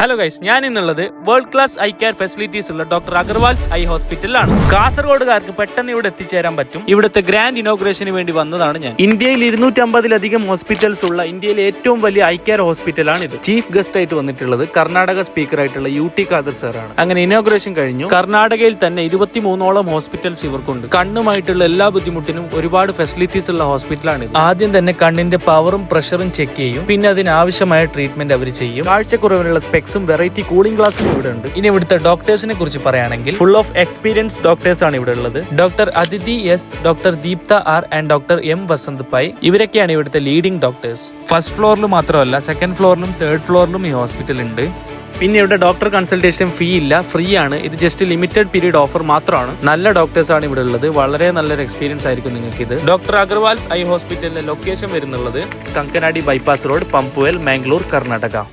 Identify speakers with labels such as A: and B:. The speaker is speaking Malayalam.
A: ഹലോ ഗൈസ്, ഞാൻ ഇന്നുള്ളത് world class eye care facilities ഉള്ള ഡോക്ടർ അഗർവാൾസ് ഐ ഹോസ്പിറ്റലിലാണ്. കാസർഗോഡുകാർക്ക് പെട്ടെന്ന് ഇവിടെ എത്തിച്ചേരാൻ പറ്റും. ഇവിടുത്തെ ഗ്രാൻഡ് ഇനോഗ്രേഷന് വേണ്ടി വന്നതാണ് ഞാൻ. ഇന്ത്യയിൽ 250-ലധികം ഹോസ്പിറ്റൽസ് ഉള്ള ഇന്ത്യയിലെ ഏറ്റവും വലിയ ഐ കെയർ ഹോസ്പിറ്റലാണ് ഇത്. ചീഫ് ഗസ്റ്റ് ആയിട്ട് വന്നിട്ടുള്ളത് കർണാടക സ്പീക്കർ ആയിട്ടുള്ള UT ഖാദർ സാറാണ്. അങ്ങനെ ഇനോഗ്രേഷൻ കഴിഞ്ഞു. കർണാടകയിൽ തന്നെ 23ഓളം ഹോസ്പിറ്റൽസ് ഇവർക്കുണ്ട്. കണ്ണുമായിട്ടുള്ള എല്ലാ ബുദ്ധിമുട്ടിനും ഒരുപാട് ഫെസിലിറ്റീസ് ഉള്ള ഹോസ്പിറ്റലാണ് ഇത്. ആദ്യം തന്നെ കണ്ണിന്റെ പവറും പ്രഷറും ചെക്ക് ചെയ്യും. പിന്നെ അതിനാവശ്യമായ ട്രീറ്റ്മെന്റ് അവർ ചെയ്യും. കാഴ്ചക്കുറവിനുള്ള സ്പെക്സും വെറൈറ്റി കൂളിംഗ് ഗ്ലാസും ഇവിടെ ഉണ്ട്. ഇനി ഇവിടുത്തെ ഡോക്ടേഴ്സിനെ കുറിച്ച് പറയുകയാണെങ്കിൽ ഫുൾ ഓഫ് എക്സ്പീരിയൻസ് ഡോക്ടേഴ്സ് ആണ് ഇവിടെ ഉള്ളത്. Doctor Aditi S, doctor Deepta R and doctor M Vasant Pai, ഇവരൊക്കെയാണ് ഇവിടുത്തെ ലീഡിംഗ് ഡോക്ടേഴ്സ്. ഫസ്റ്റ് ഫ്ലോറിൽ മാത്രമല്ല, സെക്കൻഡ് ഫ്ലോറിലും തേർഡ് ഫ്ലോറിലും ഈ ഹോസ്പിറ്റൽ ഉണ്ട്. പിന്നെ ഇവിടെ ഡോക്ടർ കൺസൾട്ടേഷൻ ഫീ ഇല്ല, ഫ്രീ ആണ്. ഇത് ജസ്റ്റ് ലിമിറ്റഡ് പീരീഡ് ഓഫർ മാത്രമാണ്. നല്ല ഡോക്ടേഴ്സ് ആണ് ഇവിടെ ഉള്ളത്. വളരെ നല്ലൊരു എക്സ്പീരിയൻസ് ആയിരിക്കും നിങ്ങൾക്ക് ഇത്. ഡോക്ടർ അഗർവാൾസ് ഐ ഹോസ്പിറ്റലിന്റെ ലൊക്കേഷൻ വരുന്നുള്ളത് കങ്കനാടി ബൈപ്പാസ് റോഡ്, പമ്പുവേൽ, മാംഗ്ലൂർ, കർണാടക.